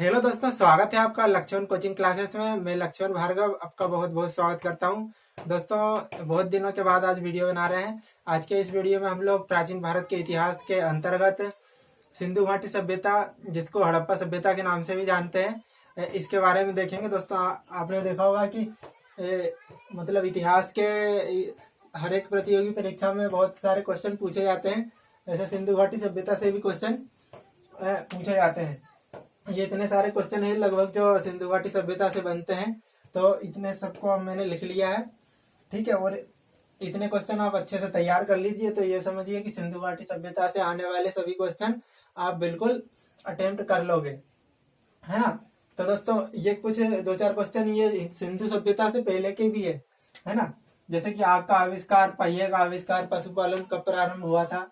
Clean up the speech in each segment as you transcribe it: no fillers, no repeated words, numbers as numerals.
Hello दोस्तों, स्वागत है आपका लक्ष्मण कोचिंग क्लासेस में। मैं लक्ष्मण भार्गव आपका बहुत बहुत स्वागत करता हूं। दोस्तों, बहुत दिनों के बाद आज वीडियो बना रहे हैं। आज के इस वीडियो में हम लोग प्राचीन भारत के इतिहास के अंतर्गत सिंधु घाटी सभ्यता, जिसको हड़प्पा सभ्यता के नाम से भी जानते हैं, इसके बारे में देखेंगे। दोस्तों, आपने देखा होगा कि मतलब इतिहास के हर एक प्रतियोगी परीक्षा में बहुत सारे क्वेश्चन पूछे जाते हैं। ऐसे सिंधु घाटी सभ्यता से भी क्वेश्चन पूछे जाते हैं। ये इतने सारे क्वेश्चन है लगभग जो सिंधु घाटी सभ्यता से बनते हैं, तो इतने सबको मैंने लिख लिया है। ठीक है, और इतने क्वेश्चन आप अच्छे से तैयार कर लीजिए, तो ये समझिए कि सिंधु घाटी सभ्यता से आने वाले सभी क्वेश्चन आप बिल्कुल अटेम्प्ट कर लोगे, है ना। तो दोस्तों, ये कुछ दो चार क्वेश्चन ये सिंधु सभ्यता से पहले के भी है ना। जैसे कि आग का आविष्कार, पहिए का आविष्कार, पशुपालन कब प्रारंभ हुआ था,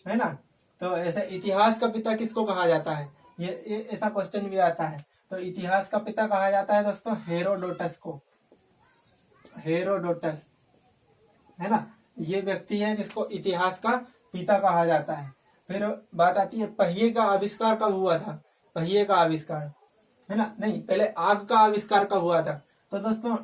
है ना। तो ऐसे इतिहास का पिता किसको कहा जाता है, ये ऐसा क्वेश्चन भी आता है। तो इतिहास का पिता कहा जाता है दोस्तों हेरोडोटस को। हेरोडोटस, है ना, ये व्यक्ति है जिसको इतिहास का पिता कहा जाता है। फिर बात आती है पहिए का आविष्कार कब हुआ था। पहिए का आविष्कार, है ना, नहीं, पहले आग का आविष्कार कब हुआ था। तो दोस्तों,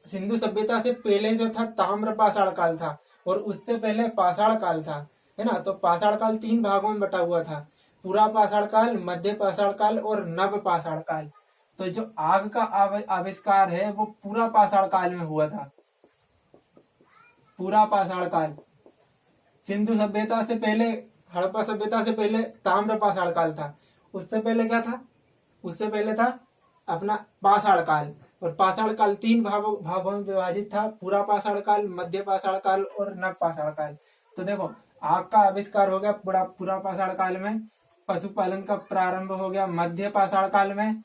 सिंधु सभ्यता से पहले जो था ताम्र पाषाण काल था, और उससे पहले पाषाण काल था, है ना। तो पाषाण काल 3 भागों में बटा हुआ था, पूरा पाषाण काल, मध्य पाषाण काल और नव पाषाण काल। तो जो आग का आविष्कार है वो पूरा पाषाण काल में हुआ था, पूरा पाषाण काल। सिंधु सभ्यता से पहले, हड़प्पा सभ्यता से पहले ताम्र पाषाण काल था। उससे पहले क्या था, उससे पहले था अपना पाषाण काल, और पाषाण काल 3 भागों में विभाजित था, पूरा पाषाण काल, मध्य पाषाण काल और नव पाषाण काल। तो देखो, आग का आविष्कार हो गया पूरा पाषाण काल में, पशुपालन का प्रारंभ हो गया मध्य पाषाण काल में,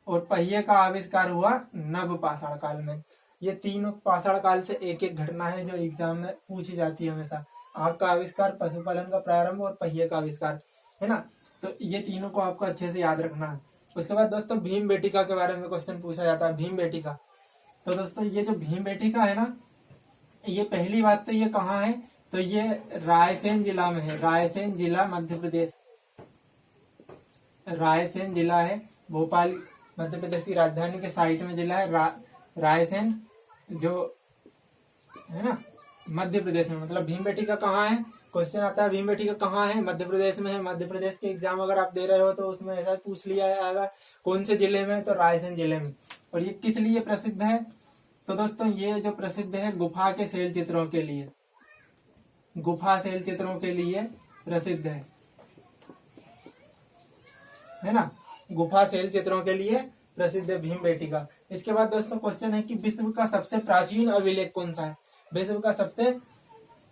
और पहिए का आविष्कार हुआ नव पाषाण काल में। ये तीनों पाषाण काल से एक एक घटना है जो एग्जाम में पूछी जाती है हमेशा। आग का आविष्कार, पशुपालन का प्रारंभ और पहिए का आविष्कार, है ना। तो ये तीनों को आपको अच्छे से याद रखना है। उसके बाद दोस्तों भीम बेटिका के बारे में क्वेश्चन पूछा जाता है। भीम बेटिका, तो दोस्तों ये जो भीम बेटिका है ना, ये पहली बात तो ये कहाँ है, तो ये रायसेन जिला में है। रायसेन जिला मध्य प्रदेश, रायसेन जिला है, भोपाल मध्य प्रदेश की राजधानी के साइड में जिला है रायसेन, जो है ना मध्य प्रदेश में। मतलब भीम बेटिका कहाँ है, क्वेश्चन आता है भीम बेटिका कहाँ है, मध्य प्रदेश में है। मध्य प्रदेश के एग्जाम अगर आप दे रहे हो तो उसमें ऐसा पूछ लिया जाएगा कौन से जिले में, तो रायसेन जिले में। और ये किस लिए प्रसिद्ध है, तो दोस्तों ये जो प्रसिद्ध है गुफा के शैल चित्रों के लिए, गुफा शैल चित्रों के लिए प्रसिद्ध है ना। गुफा शैल चित्रों के लिए प्रसिद्ध है भीम बेटिका। इसके बाद दोस्तों क्वेश्चन है कि विश्व का सबसे प्राचीन अभिलेख कौन सा है, विश्व का सबसे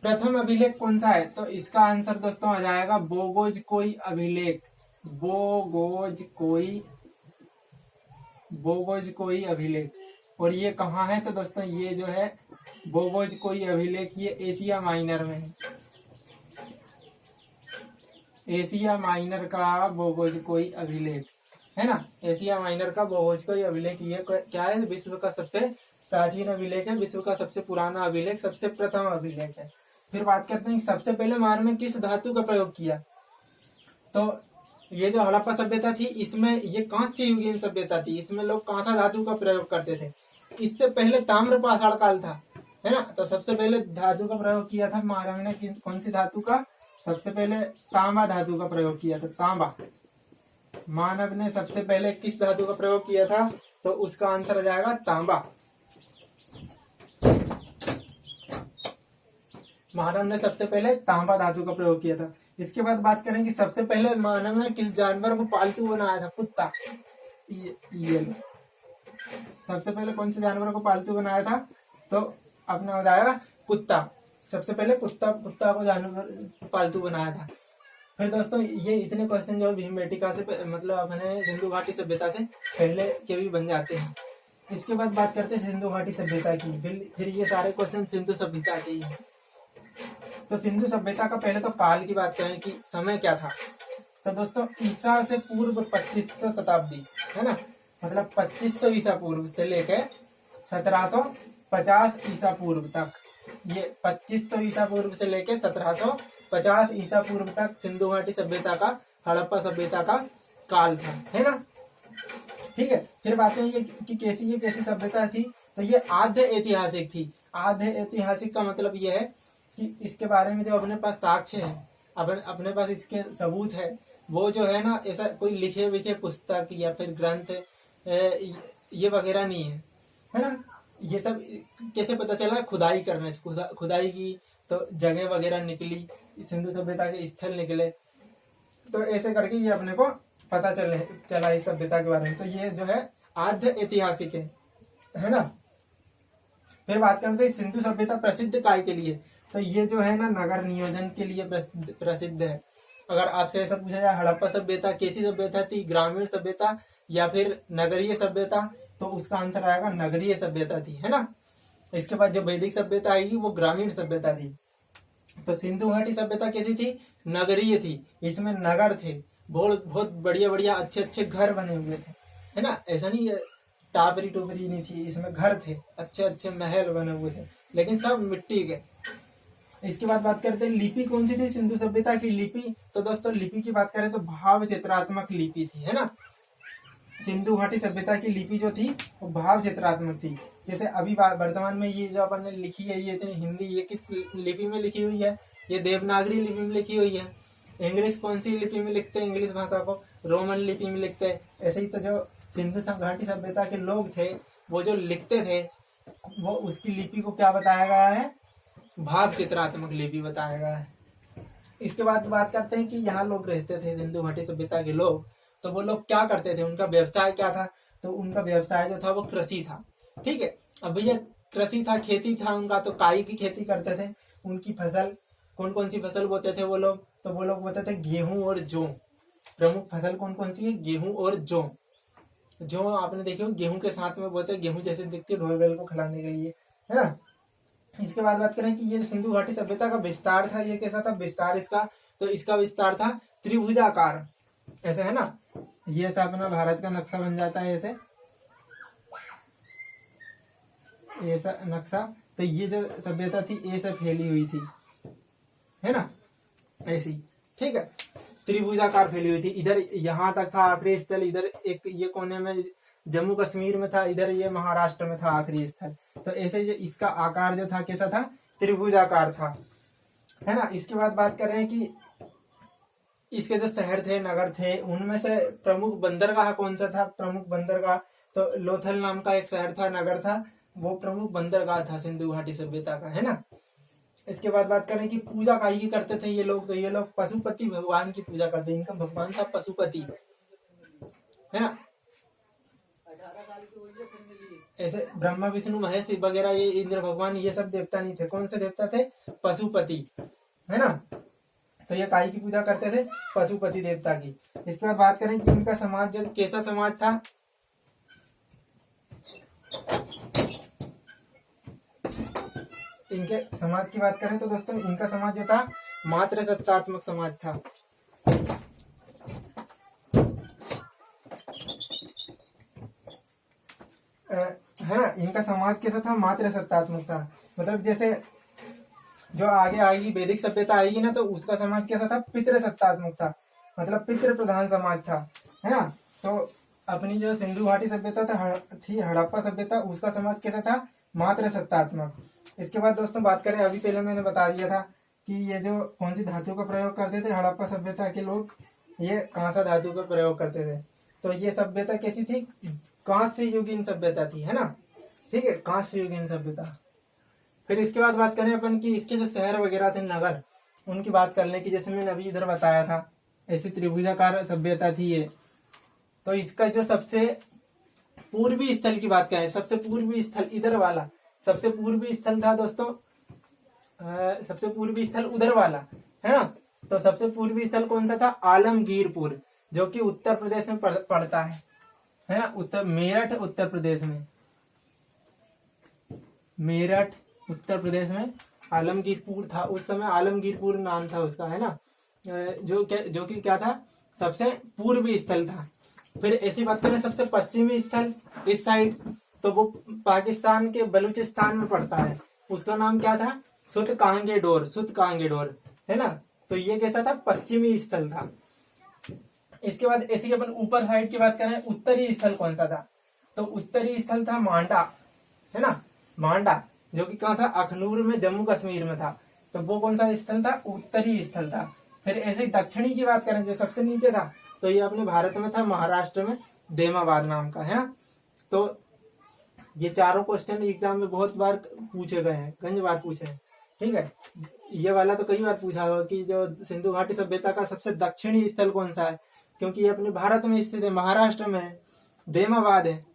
प्रथम अभिलेख कौन सा है। तो इसका आंसर दोस्तों आ जाएगा बोगोजकोई अभिलेख। बोगोजकोई अभिलेख। और ये कहाँ है, तो दोस्तों ये जो है बोगोजकोई अभिलेख, ये एशिया माइनर में है। एशिया माइनर का बोगोजकोई अभिलेख, है ना, एशिया माइनर का बोगोजकोई अभिलेख। ये क्या है, विश्व का सबसे प्राचीन अभिलेख है, विश्व का सबसे पुराना अभिलेख, सबसे प्रथम अभिलेख है। फिर बात करते हैं सबसे पहले मानव ने किस धातु का प्रयोग किया। तो ये जो हड़प्पा सभ्यता थी, इसमें ये कांस्य युगीन सभ्यता थी, इसमें लोग कांसा धातु का प्रयोग करते थे। इससे पहले ताम्र पाषाण काल था, है ना। तो सबसे पहले धातु का प्रयोग किया था मानव ने, कौन सी धातु का, सबसे पहले तांबा धातु का प्रयोग किया था। तांबा, मानव ने सबसे पहले किस धातु का प्रयोग किया था, तो उसका आंसर आ जाएगा तांबा। मानव ने सबसे पहले तांबा धातु का प्रयोग किया था। इसके बाद बात करें कि सबसे पहले मानव ने किस जानवर को पालतू बनाया था। कुत्ता, ये सबसे पहले कौन से जानवर को पालतू बनाया था, तो अपना हो जाएगा कुत्ता। सबसे पहले कुत्ता को जानवर पालतू बनाया था। फिर दोस्तों ये इतने क्वेश्चन जो भीम बेटिका से, मतलब अपने सिंधु घाटी सभ्यता से पहले के भी बन जाते हैं। इसके बाद बात करते हैं सिंधु घाटी सभ्यता की। फिर ये सारे क्वेश्चन सिंधु सभ्यता के ही हैं। तो सिंधु सभ्यता का पहले तो काल की बात करें कि समय क्या था, तो दोस्तों ईसा से पूर्व 2500 शताब्दी, है ना, मतलब 2500 ईसा पूर्व से लेकर 1750 ईसा पूर्व तक, ये 2500 ईसा पूर्व से लेकर 1750 ईसा पूर्व तक सिंधु घाटी सभ्यता का, हड़प्पा सभ्यता का काल था, है ना। ठीक है, फिर बातें ये कि कैसी ये कैसी सभ्यता थी, तो ये आद्य ऐतिहासिक थी। आद्य ऐतिहासिक का मतलब ये है कि इसके बारे में जो अपने पास साक्ष्य है, अपने पास इसके सबूत है, वो जो है ना ऐसा कोई लिखे विखे पुस्तक या फिर ग्रंथ ये वगैरह नहीं है ना। ये सब कैसे पता चला? खुदाई करने से, खुदाई की तो जगह वगैरह निकली, सिंधु सभ्यता के स्थल निकले, तो ऐसे करके ये अपने को पता चला इस सभ्यता के बारे में। तो ये जो है आद्य ऐतिहासिक है ना। फिर बात करते हैं सिंधु सभ्यता प्रसिद्ध काय के लिए, तो ये जो है ना नगर नियोजन के लिए प्रसिद्ध है। अगर आपसे ऐसा पूछा जाए हड़प्पा सभ्यता कैसी सभ्यता थी, ग्रामीण सभ्यता या फिर नगरीय सभ्यता, तो उसका आंसर आएगा नगरीय सभ्यता थी, है ना। इसके बाद जो वैदिक सभ्यता आएगी वो ग्रामीण सभ्यता थी। तो सिंधु घाटी सभ्यता कैसी थी? नगरीय थी। इसमें नगर थे, बहुत बढ़िया बढ़िया अच्छे अच्छे घर बने हुए थे, है ना। ऐसा नहीं टापरी टोपरी नहीं थी, इसमें घर थे, अच्छे अच्छे महल बने हुए थे, लेकिन सब मिट्टी के। इसके बाद बात करते हैं लिपि कौन सी थी सिंधु सभ्यता की लिपि। तो दोस्तों लिपि की बात करें तो भाव चित्रात्मक लिपि थी, है ना। सिंधु घाटी सभ्यता की लिपि जो थी वो भाव चित्रात्मक थी। जैसे अभी वर्तमान में ये जो अपन ने लिखी है ये हिंदी, ये किस लिपि में लिखी हुई है? ये देवनागरी लिपि में लिखी हुई है। इंग्लिश कौन सी लिपि में लिखते हैं? इंग्लिश भाषा को रोमन लिपि में लिखते हैं। ऐसे ही तो जो सिंधु घाटी सभ्यता के लोग थे वो जो लिखते थे वो उसकी लिपि को क्या बताया गया है? भाव चित्रात्मक लिपि बताया गया है। इसके बाद बात करते हैं कि यहाँ लोग रहते थे सिंधु घाटी सभ्यता के लोग, तो वो लोग क्या करते थे, उनका व्यवसाय क्या था? तो उनका व्यवसाय जो था वो कृषि था, ठीक है। अब भैया कृषि था, खेती था उनका, तो काई की खेती करते थे। उनकी फसल कौन कौन सी फसल बोते थे वो लोग? तो वो लोग बोते थे गेहूं और जौ। प्रमुख फसल कौन कौन सी है? गेहूं और जौ। जौ आपने देखी हो, गेहूं के साथ में बोते, गेहूं जैसे दिखती है ढोल बैल को खिलाने के लिए, है ना। इसके बाद बात करें कि ये सिंधु घाटी सभ्यता का विस्तार था, ये कैसा था विस्तार इसका? तो इसका विस्तार था त्रिभुजाकार, ऐसे, है ना। ये ऐसा अपना भारत का नक्शा बन जाता है, ऐसा नक्शा। तो ये जो सभ्यता थी ऐसे फैली हुई थी, है ना, ऐसी, ठीक है, त्रिभुजाकार फैली हुई थी। इधर यहाँ तक था आखिरी स्थल, इधर एक ये कोने में जम्मू कश्मीर में था, इधर ये महाराष्ट्र में था आखिरी स्थल। तो ऐसे जो इसका आकार जो था कैसा था? त्रिभुजाकार था, है ना। इसके बाद बात करें कि इसके जो शहर थे, नगर थे, उनमें से प्रमुख बंदरगाह कौन सा था? प्रमुख बंदरगाह तो लोथल नाम का एक शहर था, नगर था, वो प्रमुख बंदरगाह था सिंधु घाटी सभ्यता का, है ना। इसके बाद बात करें कि पूजा काहे की करते थे ये लोग? तो ये लोग पशुपति भगवान की पूजा करते, इनका भगवान था पशुपति, है ना। ऐसे ब्रह्मा विष्णु महेश वगैरह ये इंद्र भगवान ये सब देवता नहीं थे, कौन से देवता थे? पशुपति, है ना। तो ये काहे की पूजा करते थे? पशुपति देवता की। इसके बाद बात करें कि इनका समाज जो कैसा समाज था? इनके समाज की बात करें तो दोस्तों इनका समाज जो था मात्र सत्तात्मक समाज था, है ना। इनका समाज कैसा था? मात्र सत्तात्मक था। मतलब जैसे जो आगे आएगी वैदिक सभ्यता आएगी ना, तो उसका समाज कैसा था? पितृ सत्तात्मक था, मतलब पितृ प्रधान समाज था, है ना। तो अपनी जो सिंधु घाटी सभ्यता थी हड़प्पा सभ्यता, उसका समाज कैसा था? मात्र सत्तात्मक। इसके बाद दोस्तों बात करें, अभी पहले मैंने बता दिया था कि ये जो कौन सी धातु का प्रयोग करते थे हड़प्पा सभ्यता के लोग, ये कांसा धातु का प्रयोग करते थे। तो ये सभ्यता कैसी थी? कांस्य युगीन सभ्यता थी, है ना, ठीक है, कांस्य युगीन सभ्यता। फिर इसके बाद बात करें अपन की इसके जो शहर वगैरह थे, नगर, उनकी बात कर लें कि जैसे मैंने अभी इधर बताया था ऐसी त्रिभुजाकार सभ्यता थी ये। तो इसका जो सबसे पूर्वी स्थल की बात करें, सबसे पूर्वी स्थल इधर वाला सबसे पूर्वी स्थल था दोस्तों, सबसे पूर्वी स्थल उधर वाला, है ना। तो सबसे पूर्वी स्थल कौन सा था? आलमगीरपुर, जो कि उत्तर प्रदेश में पड़ता है ना। मेरठ उत्तर प्रदेश में, मेरठ उत्तर प्रदेश में आलमगीरपुर था उस समय, आलमगीरपुर नाम था उसका, है ना। जो कि क्या था? सबसे पूर्वी स्थल था। फिर ऐसी बात करें सबसे पश्चिमी स्थल इस साइड, तो वो पाकिस्तान के बलूचिस्तान में पड़ता है, उसका नाम क्या था? सुतकांगेडोर, है ना। तो ये कैसा था? पश्चिमी स्थल था। इसके बाद ऐसे ही अपन ऊपर साइड की बात करें, उत्तरी स्थल कौन सा था, तो उत्तरी स्थल था मांडा, है ना, मांडा, जो कि कहाँ था, अखनूर में, जम्मू कश्मीर में था। तो वो कौन सा स्थल था, उत्तरी स्थल था। फिर ऐसे ही दक्षिणी की बात करें, जो सबसे नीचे था, तो ये अपने भारत में था, महाराष्ट्र में, देमाबाद नाम का, है ना। तो ये चारों क्वेश्चन एग्जाम में बहुत बार पूछे गए हैं, कई बार पूछे हैं, ठीक है। ये वाला तो कई बार पूछा होगा कि जो सिंधु घाटी सभ्यता का सबसे दक्षिणी स्थल कौन सा है, क्योंकि ये अपने भारत में स्थित है, महाराष्ट्र में है, देमाबाद है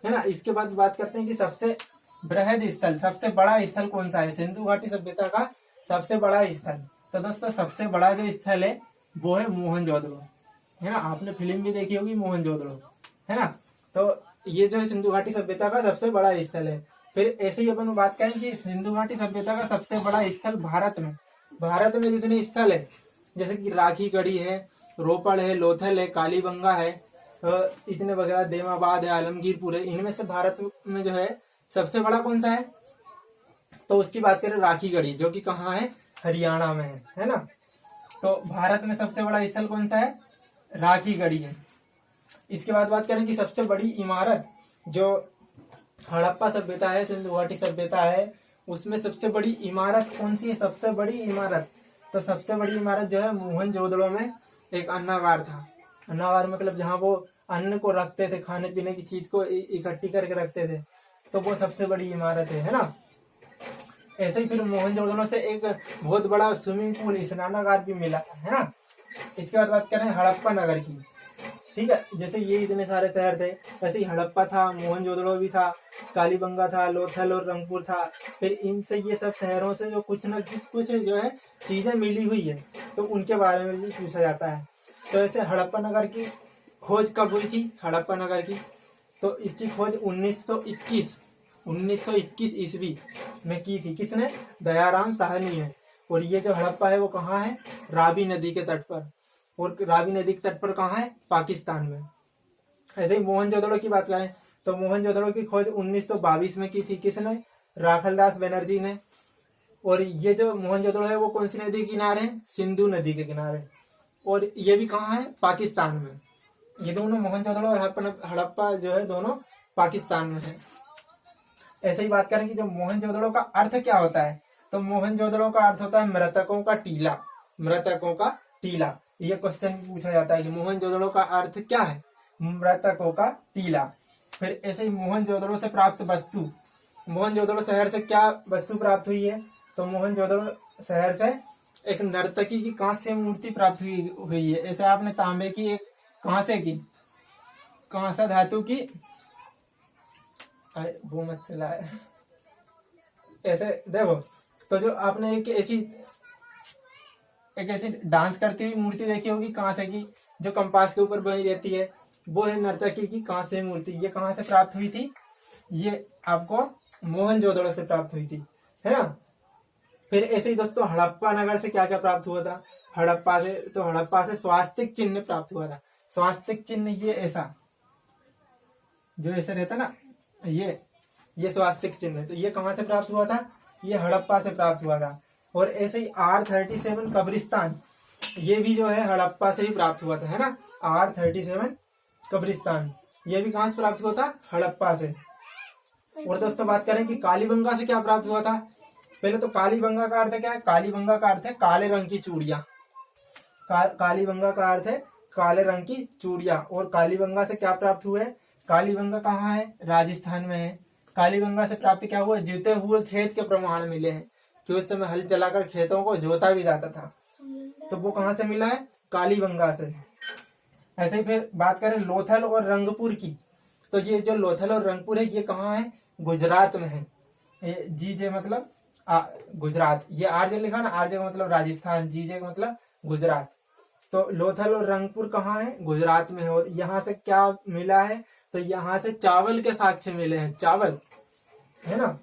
ना। इसके बाद बात करते हैं कि सबसे बृहद स्थल, सबसे बड़ा स्थल कौन सा है, सिंधु घाटी सभ्यता का सबसे बड़ा स्थल। तो दोस्तों सबसे बड़ा जो स्थल है वो है मोहनजोदड़ो, है ना। आपने फिल्म भी देखी होगी मोहनजोदड़ो, है ना। तो ये जो है सिंधु घाटी सभ्यता का सबसे बड़ा स्थल है। फिर ऐसे ही अपन बात करें कि सिंधु घाटी सभ्यता का सबसे बड़ा स्थल भारत में जितने स्थल है, जैसे कि राखी गढ़ी है, रोपड़ है, लोथल है, कालीबंगा है, इतने वगैरह, देमाबाद है, आलमगीरपुर है, इनमें से भारत में जो है सबसे बड़ा कौन सा है, तो उसकी बात करें राखी गढ़ी, जो कि कहाँ है, हरियाणा में है ना। तो भारत में सबसे बड़ा स्थल कौन सा है, राखी गढ़ी है। इसके बाद बात करें कि सबसे बड़ी इमारत, जो हड़प्पा सभ्यता है, सिंधु घाटी सभ्यता है, उसमें सबसे बड़ी इमारत कौन सी है, सबसे बड़ी इमारत, तो सबसे बड़ी इमारत जो है मोहनजोदड़ो में एक अन्नागार था। अन्नागार मतलब जहाँ वो अन्न को रखते थे, खाने पीने की चीज को इकट्ठी करके रखते थे, तो वो सबसे बड़ी इमारत है ना। ऐसे ही फिर मोहनजोदड़ो से एक बहुत बड़ा स्विमिंग पूल, स्नानागार भी मिला था, है ना। इसके बाद बात करें हड़प्पा नगर की, ठीक है। जैसे ये इतने सारे शहर थे, वैसे ही हड़प्पा था, मोहनजोदड़ो भी था, कालीबंगा था, लोथल और रंगपुर था। फिर इनसे ये सब शहरों से जो कुछ न कुछ जो है चीजें मिली हुई है, तो उनके बारे में भी पूछा जाता है। तो ऐसे हड़प्पा नगर की खोज कब हुई थी, हड़प्पा नगर की, तो इसकी खोज 1921 ईस्वी में की थी। किसने, दयाराम साहनी है। और ये जो हड़प्पा है वो कहाँ है, रावी नदी के तट पर, और रावी नदी के तट पर कहाँ है, पाकिस्तान में। ऐसे ही मोहनजोदड़ो की बात करें, तो मोहनजोदड़ो की खोज 1922 में की थी। किसने, राखलदास बनर्जी ने। और ये जो मोहनजोदड़ो है वो कौन सी नदी के किनारे है, सिंधु नदी के किनारे, और ये भी कहाँ है, पाकिस्तान में। ये दोनों मोहनजोदड़ो और हड़प्पा जो है दोनों पाकिस्तान में है। ऐसे ही बात करें कि जो मोहनजोदड़ो का अर्थ क्या होता है, तो मोहनजोदड़ो का अर्थ होता है मृतकों का टीला, मृतकों का टीला। ये क्वेश्चन पूछा जाता है कि मोहनजोदड़ो का अर्थ क्या है, मृतकों का टीला। फिर ऐसे ही मोहनजोदड़ो से प्राप्त वस्तु, मोहनजोदड़ो शहर से क्या वस्तु प्राप्त हुई है, तो मोहनजोदड़ो शहर से एक नर्तकी की कांस्य मूर्ति प्राप्त हुई है। ऐसे आपने तांबे की, एक कांसे की, कांसा धातु की, वो मत चला है ऐसे देखो, तो जो आपने एक ऐसी डांस करती हुई मूर्ति देखी होगी कांसे की, जो कंपास के ऊपर बनी रहती है, वो है नर्तकी की कांस्य मूर्ति। ये कहाँ से प्राप्त हुई थी, ये आपको मोहनजोदड़ो से प्राप्त हुई थी, है ना। फिर ऐसे ही दोस्तों हड़प्पा नगर से क्या क्या प्राप्त हुआ था, हड़प्पा से, तो हड़प्पा से स्वास्तिक चिन्ह प्राप्त हुआ था। स्वास्तिक चिन्ह ये ऐसा, जो ऐसे रहता ना, ये स्वास्तिक चिन्ह है। तो ये कहाँ से प्राप्त हुआ था, ये हड़प्पा से प्राप्त हुआ था। और ऐसे ही R37 कब्रिस्तान, ये भी जो है हड़प्पा से ही प्राप्त हुआ था, है ना। R37 कब्रिस्तान, ये भी कहाँ से प्राप्त हुआ था, हड़प्पा से। और दोस्तों बात करें कि कालीबंगा से क्या प्राप्त हुआ था, पहले तो कालीबंगा का अर्थ क्या है, कालीबंगा का अर्थ है काले रंग की चूड़ियां। कालीबंगा का अर्थ है काले रंग की चूड़ियां। और कालीबंगा से क्या प्राप्त हुए, कालीबंगा कहाँ है, राजस्थान में है। कालीबंगा से प्राप्त क्या हुआ, जुते हुए खेत के प्रमाण मिले हैं, कि उस समय हल चलाकर खेतों को जोता भी जाता था, तो वो कहाँ से मिला है, कालीबंगा से। ऐसे ही फिर बात करें लोथल और रंगपुर की, तो ये जो लोथल और रंगपुर है ये कहाँ है, गुजरात में है। जीजे मतलब गुजरात, ये आरजे लिखा ना, आरजे का मतलब राजस्थान, जीजे का मतलब गुजरात। तो लोथल और रंगपुर कहाँ है, गुजरात में है। और यहाँ से क्या मिला है, तो यहाँ से चावल के साक्ष्य मिले हैं, चावल, है ना।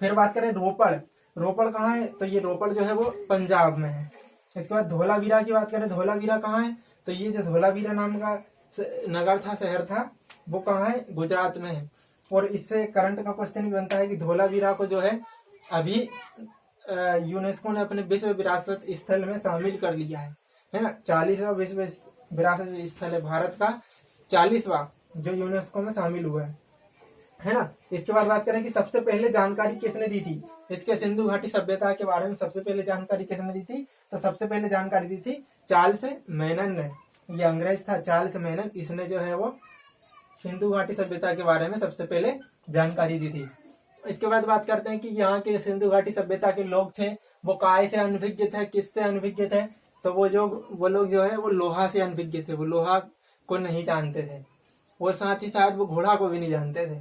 फिर बात करें रोपड़, रोपड़ कहाँ है, तो ये रोपड़ जो है वो पंजाब में है। इसके बाद धोलावीरा की बात करें, धोलावीरा कहाँ है, तो ये जो धोलावीरा नाम का नगर था, शहर था, वो कहाँ है, गुजरात में है। और इससे करंट का क्वेश्चन भी बनता है कि धोलावीरा को जो है अभी यूनेस्को ने अपने विश्व विरासत स्थल में शामिल कर लिया है ना। 40वां विश्व विरासत स्थल है भारत का 40वां जो यूनेस्को में शामिल हुआ है ना। इसके बाद बात करें कि सबसे पहले जानकारी किसने दी थी, इसके सिंधु घाटी सभ्यता के बारे में सबसे पहले जानकारी किसने दी थी, तो सबसे पहले जानकारी दी थी चार्ल्स मेनन ने। ये अंग्रेज था चार्ल्स मेनन, इसने जो है वो सिंधु घाटी सभ्यता के बारे में सबसे पहले जानकारी दी थी। इसके बाद बात करते हैं कि यहाँ के सिंधु घाटी सभ्यता के लोग थे वो काय से अनभिज्ञ थे, किससे अनभिज्ञ थे, तो वो लोग जो है वो लोहा से अनभिज्ञ थे, वो लोहा को नहीं जानते थे, वो साथ ही साथ वो घोड़ा को भी नहीं जानते थे।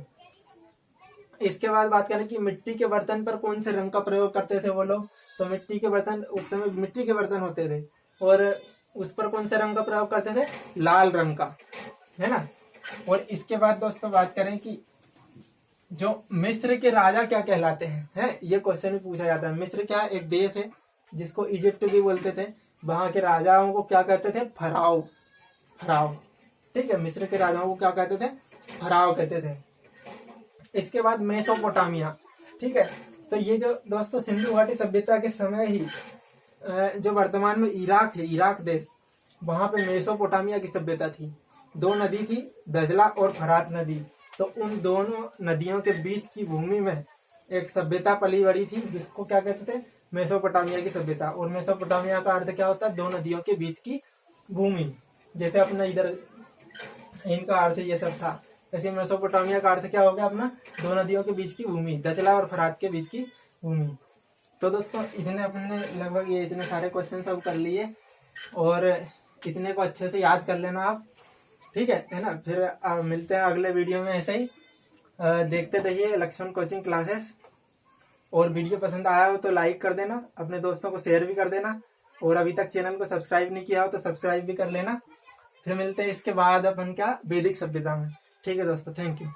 इसके बाद बात करें कि मिट्टी के बर्तन पर कौन से रंग का प्रयोग करते थे वो लोग, तो मिट्टी के बर्तन, उस समय मिट्टी के बर्तन होते थे और उस पर कौन से रंग का प्रयोग करते थे, लाल रंग का, है ना। और इसके बाद दोस्तों बात करें कि जो मिस्र के राजा क्या कहलाते हैं, ये क्वेश्चन भी पूछा जाता है। मिस्र क्या एक देश है जिसको इजिप्ट भी बोलते थे, वहां के राजाओं को क्या कहते थे, फराओ, फराओ, ठीक है। मिस्र के राजाओं को क्या कहते थे, फराओ कहते थे। इसके बाद मेसोपोटामिया, ठीक है। तो ये जो दोस्तों सिंधु घाटी सभ्यता के समय ही जो वर्तमान में इराक है, इराक देश, वहां पे मेसोपोटामिया की सभ्यता थी। दो नदी थी, दजला और फरात नदी, तो उन दोनों नदियों के बीच की भूमि में एक सभ्यता पली बड़ी थी जिसको क्या कहते थे, मेसोपोटामिया की सभ्यता। और मेसोपोटामिया का अर्थ क्या होता है, दो नदियों के बीच की भूमि। जैसे अपना इधर इनका अर्थ ये सब था, ऐसे मेसोपोटामिया का अर्थ क्या हो गया अपना, दो नदियों के बीच की भूमि, दजला और फरात के बीच की भूमि। तो दोस्तों इतने अपने लगभग ये इतने सारे क्वेश्चन सब कर लिए और इतने को अच्छे से याद कर लेना आप, ठीक है ना। फिर मिलते हैं अगले वीडियो में ऐसे ही। देखते रहिए लक्ष्मण कोचिंग क्लासेस, और वीडियो पसंद आया हो तो लाइक कर देना, अपने दोस्तों को शेयर भी कर देना, और अभी तक चैनल को सब्सक्राइब नहीं किया हो तो सब्सक्राइब भी कर लेना। फिर मिलते हैं इसके बाद अपन क्या, वैदिक सभ्यता में। ठीक है दोस्तों, थैंक यू।